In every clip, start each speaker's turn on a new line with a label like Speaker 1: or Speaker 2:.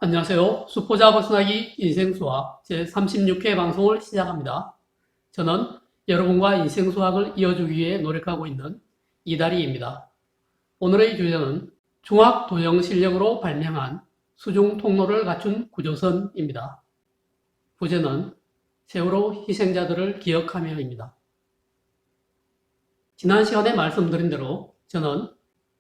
Speaker 1: 안녕하세요. 수포자 벗어나기 인생수학 제36회 방송을 시작합니다. 저는 여러분과 인생수학을 이어주기 위해 노력하고 있는 이다리입니다. 오늘의 주제는 중학도형 실력으로 발명한 수중 통로를 갖춘 구조선입니다. 부제는 세월호 희생자들을 기억하며입니다. 지난 시간에 말씀드린 대로 저는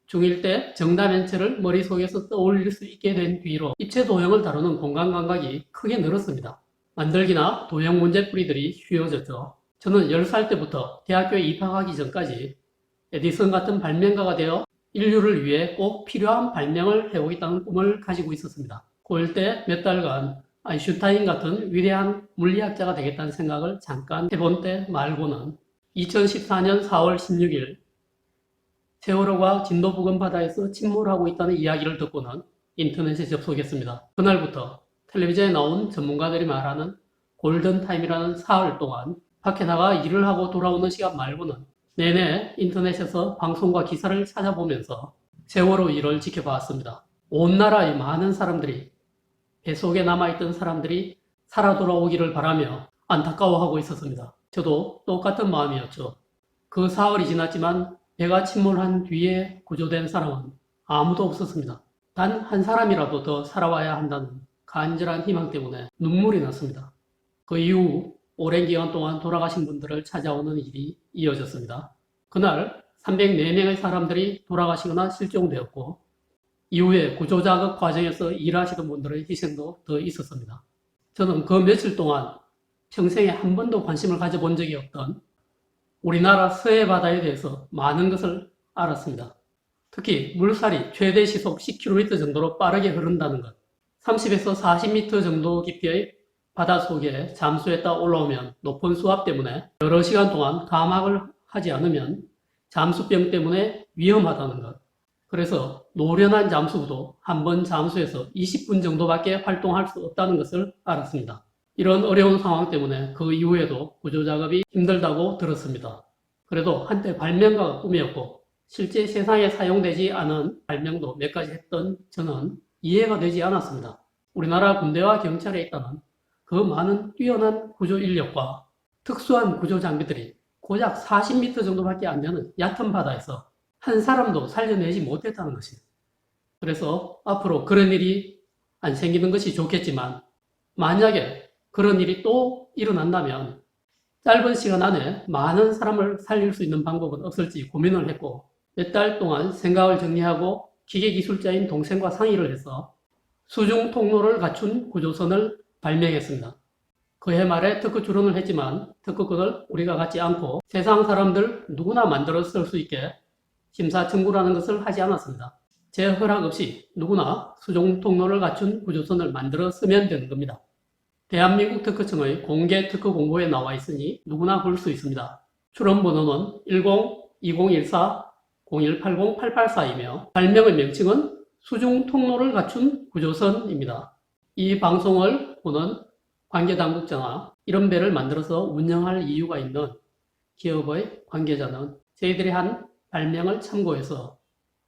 Speaker 1: 중1 때 정다면체를 머릿속에서 떠올릴 수 있게 된 뒤로 입체 도형을 다루는 공간 감각이 크게 늘었습니다. 만들기나 도형 문제풀이들이 쉬워졌죠. 저는 10살 때부터 대학교에 입학하기 전까지 에디슨 같은 발명가가 되어 인류를 위해 꼭 필요한 발명을 해보겠다는 꿈을 가지고 있었습니다. 고1 때 몇 달간 아인슈타인 같은 위대한 물리학자가 되겠다는 생각을 잠깐 해본 때 말고는 2014년 4월 16일 세월호가 진도 부근 바다에서 침몰하고 있다는 이야기를 듣고는 인터넷에 접속했습니다. 그날부터 텔레비전에 나온 전문가들이 말하는 골든타임이라는 사흘 동안 밖에 나가 일을 하고 돌아오는 시간 말고는 내내 인터넷에서 방송과 기사를 찾아보면서 세월호 일을 지켜봤습니다. 온 나라의 많은 사람들이, 뱃속에 남아있던 사람들이 살아 돌아오기를 바라며 안타까워하고 있었습니다. 저도 똑같은 마음이었죠. 그 사흘이 지났지만 배가 침몰한 뒤에 구조된 사람은 아무도 없었습니다. 단 한 사람이라도 더 살아와야 한다는 간절한 희망 때문에 눈물이 났습니다. 그 이후 오랜 기간 동안 돌아가신 분들을 찾아오는 일이 이어졌습니다. 그날 304명의 사람들이 돌아가시거나 실종되었고 이후에 구조작업 과정에서 일하시던 분들의 희생도 더 있었습니다. 저는 그 며칠 동안 평생에 한 번도 관심을 가져본 적이 없던 우리나라 서해 바다에 대해서 많은 것을 알았습니다. 특히 물살이 최대 시속 10km 정도로 빠르게 흐른다는 것, 30에서 40m 정도 깊이의 바닷속에 잠수했다 올라오면 높은 수압 때문에 여러 시간 동안 감압을 하지 않으면 잠수병 때문에 위험하다는 것, 그래서 노련한 잠수부도 한 번 잠수해서 20분 정도밖에 활동할 수 없다는 것을 알았습니다. 이런 어려운 상황 때문에 그 이후에도 구조작업이 힘들다고 들었습니다. 그래도 한때 발명가가 꿈이었고 실제 세상에 사용되지 않은 발명도 몇 가지 했던 저는 이해가 되지 않았습니다. 우리나라 군대와 경찰에 있다는 그 많은 뛰어난 구조 인력과 특수한 구조 장비들이 고작 40m 정도밖에 안 되는 얕은 바다에서 한 사람도 살려내지 못했다는 것입니다. 그래서 앞으로 그런 일이 안 생기는 것이 좋겠지만 만약에 그런 일이 또 일어난다면 짧은 시간 안에 많은 사람을 살릴 수 있는 방법은 없을지 고민을 했고 몇 달 동안 생각을 정리하고 기계기술자인 동생과 상의를 해서 수중 통로를 갖춘 구조선을 발명했습니다. 그해 말에 특허 출원을 했지만 특허권을 우리가 갖지 않고 세상 사람들 누구나 만들어 쓸 수 있게 심사 청구라는 것을 하지 않았습니다. 제 허락 없이 누구나 수중 통로를 갖춘 구조선을 만들어 쓰면 되는 겁니다. 대한민국 특허청의 공개 특허 공고에 나와 있으니 누구나 볼 수 있습니다. 출원 번호는 10-2014-0180-884이며 발명의 명칭은 수중 통로를 갖춘 구조선입니다. 이 방송을 보는 관계당국자나 이런 배를 만들어서 운영할 이유가 있는 기업의 관계자는 저희들이 한 발명을 참고해서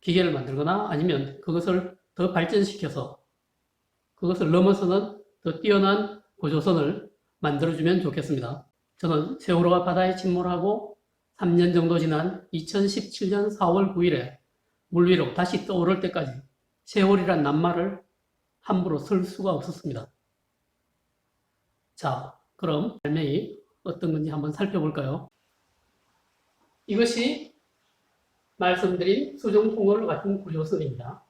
Speaker 1: 기계를 만들거나 아니면 그것을 더 발전시켜서 그것을 넘어서는 더 뛰어난 구조선을 만들어주면 좋겠습니다. 저는 세월호가 바다에 침몰하고 3년 정도 지난 2017년 4월 9일에 물 위로 다시 떠오를 때까지 세월이란 낱말을 함부로 쓸 수가 없었습니다. 자, 그럼 발명이 어떤 건지 한번 살펴볼까요? 이것이 말씀드린 수중 통로를 갖춘 구조선입니다.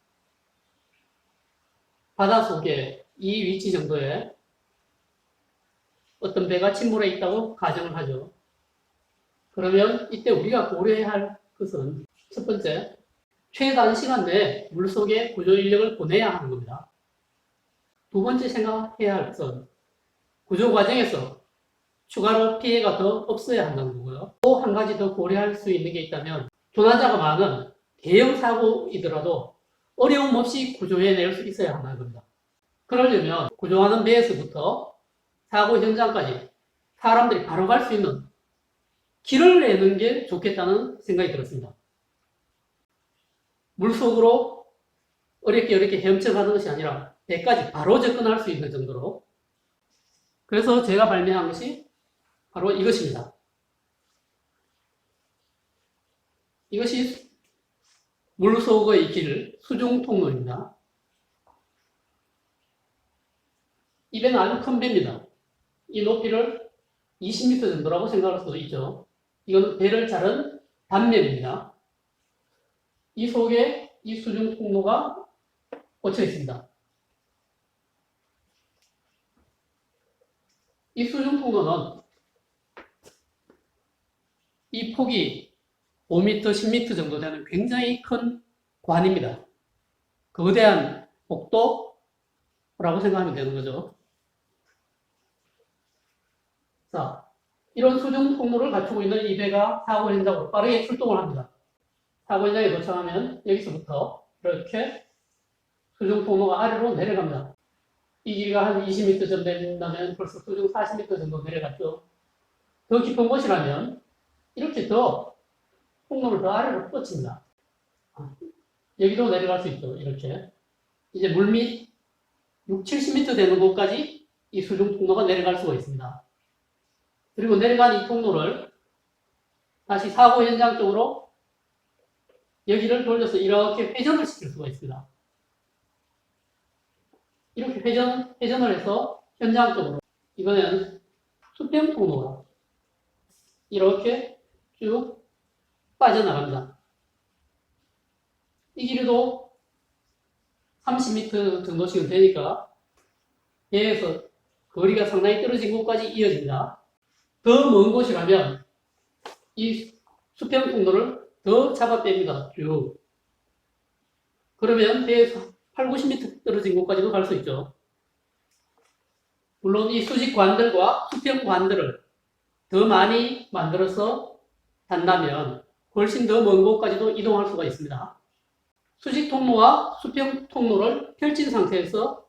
Speaker 1: 바닷속에 이 위치 정도에 어떤 배가 침몰해 있다고 가정을 하죠. 그러면 이때 우리가 고려해야 할 것은 첫 번째, 최단 시간 내에 물속에 구조 인력을 보내야 하는 겁니다. 두 번째 생각해야 할 것은 구조 과정에서 추가로 피해가 더 없어야 한다는 거고요. 또 한 가지 더 고려할 수 있는 게 있다면 조난자가 많은 대형 사고이더라도 어려움 없이 구조해낼 수 있어야 한다는 겁니다. 그러려면 구조하는 배에서부터 사고 현장까지 사람들이 바로 갈 수 있는 길을 내는 게 좋겠다는 생각이 들었습니다. 물속으로 어렵게 헤엄쳐가는 것이 아니라 배까지 바로 접근할 수 있는 정도로. 그래서 제가 발명한 것이 바로 이것입니다. 이것이 물속의 길 수중통로입니다. 이 배는 아주 큰 배입니다. 이 높이를 20m 정도라고 생각할 수도 있죠. 이건 배를 자른 단면입니다. 이 속에 이 수중통로가 꽂혀 있습니다. 이 수중통로는 이 폭이 5m, 10m 정도 되는 굉장히 큰 관입니다. 거대한 복도라고 생각하면 되는 거죠. 자, 이런 수중 통로를 갖추고 있는 이 배가 사고 현장으로 빠르게 출동을 합니다. 사고 현장에 도착하면 여기서부터 이렇게 수중 통로가 아래로 내려갑니다. 이 길이가 한 20m 정도 된다면 벌써 수중 40m 정도 내려갔죠. 더 깊은 곳이라면 이렇게 더 통로를 더 아래로 뻗칩니다. 여기도 내려갈 수 있죠. 이렇게. 이제 물밑 6, 70m 되는 곳까지 이 수중 통로가 내려갈 수가 있습니다. 그리고 내려간 이 통로를 다시 사고 현장 쪽으로 여기를 돌려서 이렇게 회전을 시킬 수가 있습니다. 이렇게 회전을 해서 현장 쪽으로, 이번에는 수평 통로가 이렇게 쭉 빠져나갑니다. 이 길이도 30m 정도씩은 되니까 배에서 거리가 상당히 떨어진 곳까지 이어집니다. 더 먼 곳이라면 이 수평 통로를 더 잡아 뺍니다. 쭉. 그러면 배에서 8, 90m 떨어진 곳까지도 갈 수 있죠. 물론 이 수직관들과 수평관들을 더 많이 만들어서 단다면 훨씬 더 먼 곳까지도 이동할 수가 있습니다. 수직 통로와 수평 통로를 펼친 상태에서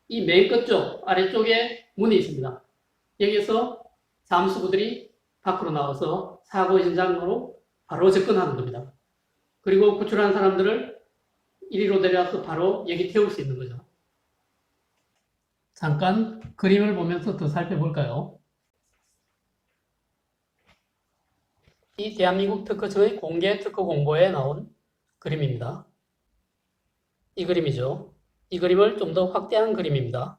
Speaker 1: 이 맨 끝쪽 아래쪽에 문이 있습니다. 여기서 잠수부들이 밖으로 나와서 사고 현장으로 바로 접근하는 겁니다. 그리고 구출한 사람들을 이리로 내려와서 바로 여기 태울 수 있는 거죠. 잠깐 그림을 보면서 더 살펴볼까요? 이 대한민국 특허청의 공개 특허 공고에 나온 그림입니다. 이 그림이죠. 이 그림을 좀 더 확대한 그림입니다.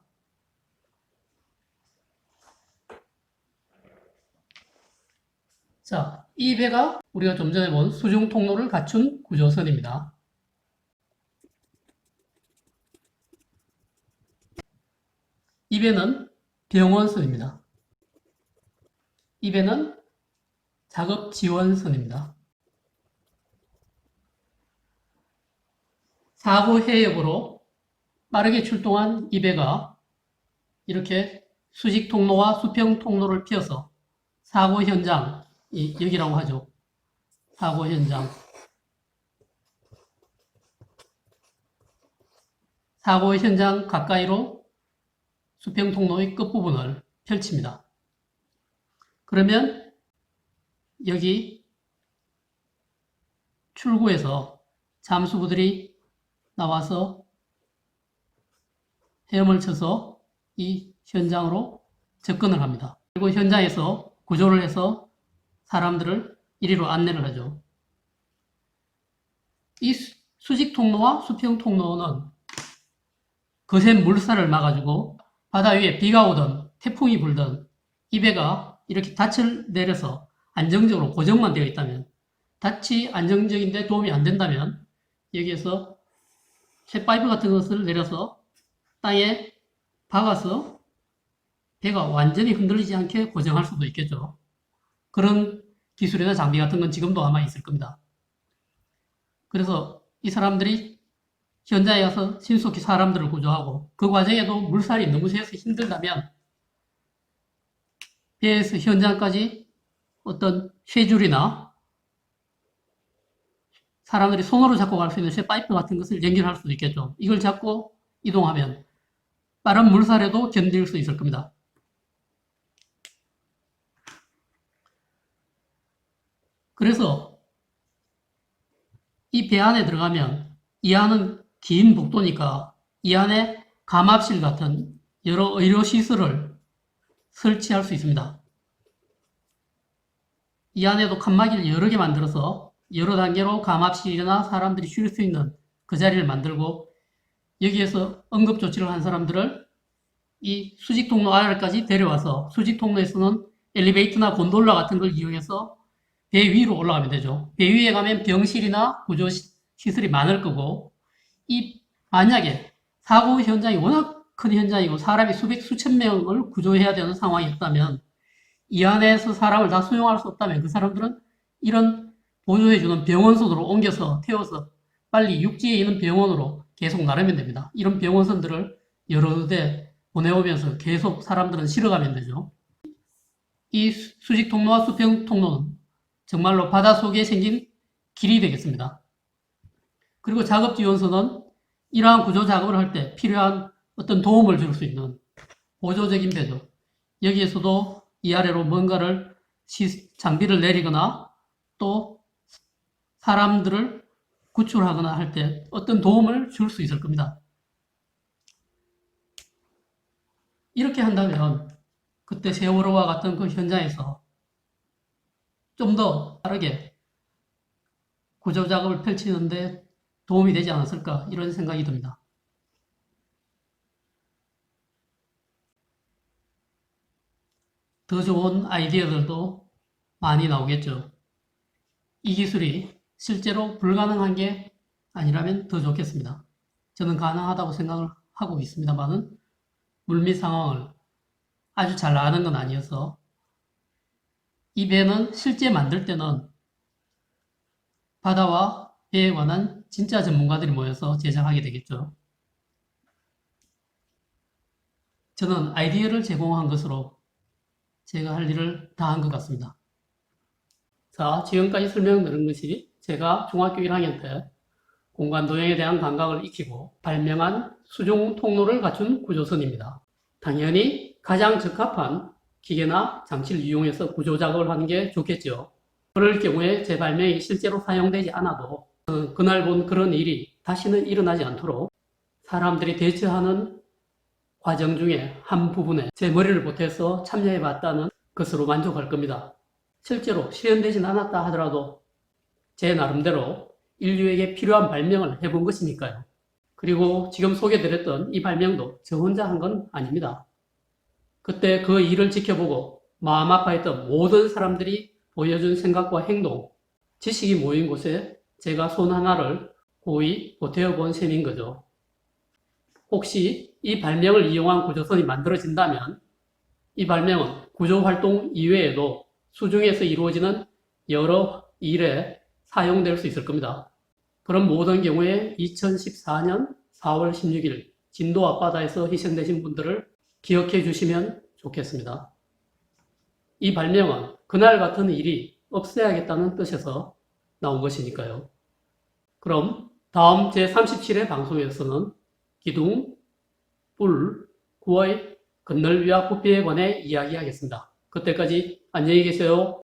Speaker 1: 자, 이 배가 우리가 좀 전에 본 수중 통로를 갖춘 구조선입니다. 이 배는 병원선입니다. 이 배는 작업지원선입니다. 사고 해역으로 빠르게 출동한 이 배가 이렇게 수직 통로와 수평 통로를 피워서 사고 현장, 여기라고 하죠. 사고 현장. 사고 현장 가까이로 수평 통로의 끝부분을 펼칩니다. 그러면 여기 출구에서 잠수부들이 나와서 헤엄을 쳐서 이 현장으로 접근을 합니다. 그리고 현장에서 구조를 해서 사람들을 이리로 안내를 하죠. 이 수직 통로와 수평 통로는 거센 물살을 막아주고 바다 위에 비가 오든 태풍이 불든 이 배가 이렇게 닻을 내려서 안정적으로 고정만 되어 있다면, 닻이 안정적인데 도움이 안 된다면 여기에서 쇠파이프 같은 것을 내려서 땅에 박아서 배가 완전히 흔들리지 않게 고정할 수도 있겠죠. 그런 기술이나 장비 같은 건 지금도 아마 있을 겁니다. 그래서 이 사람들이 현장에 가서 신속히 사람들을 구조하고 그 과정에도 물살이 너무 세서 힘들다면 배에서 현장까지 어떤 쇠줄이나 사람들이 손으로 잡고 갈 수 있는 쇠파이프 같은 것을 연결할 수도 있겠죠. 이걸 잡고 이동하면 빠른 물살에도 견딜 수 있을 겁니다. 그래서 이 배 안에 들어가면 이 안은 긴 복도니까 이 안에 감압실 같은 여러 의료시설을 설치할 수 있습니다. 이 안에도 칸막이를 여러 개 만들어서 여러 단계로 감압실이나 사람들이 쉴 수 있는 그 자리를 만들고 여기에서 응급조치를 한 사람들을 이 수직통로 아래까지 데려와서 수직통로에서는 엘리베이터나 곤돌라 같은 걸 이용해서 배 위로 올라가면 되죠. 배 위에 가면 병실이나 구조시설이 많을 거고 만약에 사고 현장이 워낙 큰 현장이고 사람이 수천 명을 구조해야 되는 상황이었다면 이 안에서 사람을 다 수용할 수 없다면 그 사람들은 이런 보조해주는 병원선으로 옮겨서 태워서 빨리 육지에 있는 병원으로 계속 나르면 됩니다. 이런 병원선들을 여러 대 보내오면서 계속 사람들은 실어가면 되죠. 이 수직통로와 수평통로는 정말로 바닷속에 생긴 길이 되겠습니다. 그리고 작업지원선은 이러한 구조 작업을 할 때 필요한 어떤 도움을 줄 수 있는 보조적인 배죠. 여기에서도 이 아래로 뭔가를 장비를 내리거나 또 사람들을 구출하거나 할 때 어떤 도움을 줄 수 있을 겁니다. 이렇게 한다면 그때 세월호와 같은 그 현장에서 좀 더 빠르게 구조 작업을 펼치는데 도움이 되지 않았을까 이런 생각이 듭니다. 더 좋은 아이디어들도 많이 나오겠죠. 이 기술이 실제로 불가능한 게 아니라면 더 좋겠습니다. 저는 가능하다고 생각을 하고 있습니다만은 물밑 상황을 아주 잘 아는 건 아니어서 이 배는 실제 만들 때는 바다와 배에 관한 진짜 전문가들이 모여서 제작하게 되겠죠. 저는 아이디어를 제공한 것으로 제가 할 일을 다 한 것 같습니다. 자, 지금까지 설명드린 것이 제가 중학교 1학년 때 공간도형에 대한 감각을 익히고 발명한 수중 통로를 갖춘 구조선입니다. 당연히 가장 적합한 기계나 장치를 이용해서 구조 작업을 하는 게 좋겠죠. 그럴 경우에 제 발명이 실제로 사용되지 않아도 그날 본 그런 일이 다시는 일어나지 않도록 사람들이 대처하는 과정 중에 한 부분에 제 머리를 보태서 참여해 봤다는 것으로 만족할 겁니다. 실제로 실현되진 않았다 하더라도 제 나름대로 인류에게 필요한 발명을 해본 것이니까요. 그리고 지금 소개드렸던 이 발명도 저 혼자 한 건 아닙니다. 그때 그 일을 지켜보고 마음 아파했던 모든 사람들이 보여준 생각과 행동, 지식이 모인 곳에 제가 손 하나를 고이 보태어 본 셈인 거죠. 혹시 이 발명을 이용한 구조선이 만들어진다면 이 발명은 구조활동 이외에도 수중에서 이루어지는 여러 일에 사용될 수 있을 겁니다. 그런 모든 경우에 2014년 4월 16일 진도 앞바다에서 희생되신 분들을 기억해 주시면 좋겠습니다. 이 발명은 그날 같은 일이 없어야겠다는 뜻에서 나온 것이니까요. 그럼 다음 제37회 방송에서는 기둥, 뿔, 구의 건널 위와 부피에 관해 이야기하겠습니다. 그때까지 안녕히 계세요.